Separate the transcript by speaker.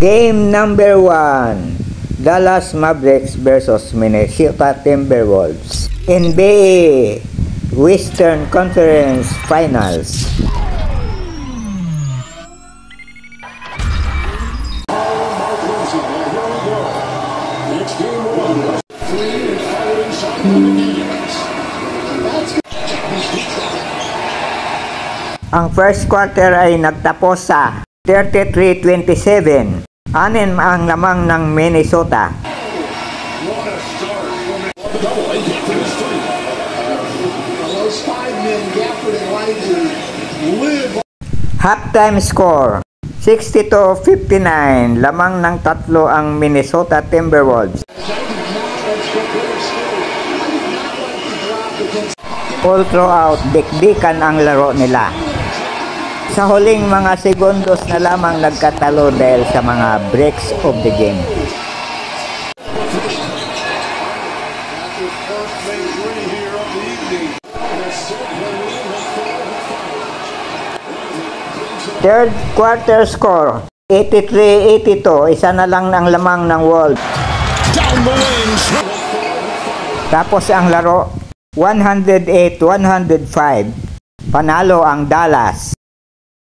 Speaker 1: Game number 1, Dallas Mavericks versus Minnesota Timberwolves. NBA Western Conference Finals. Ang first quarter ay nagtapos sa 33-27. Anim ang lamang ng Minnesota. Halftime score 60-59. Lamang ng tatlo ang Minnesota Timberwolves. All throughout, dikdikan ang laro nila. Sa huling mga segundos na lamang nagkatalo dahil sa mga breaks of the game. Third quarter score 83-82. Isa na lang ang lamang ng Wolves. Tapos ang laro 108-105. Panalo ang Dallas.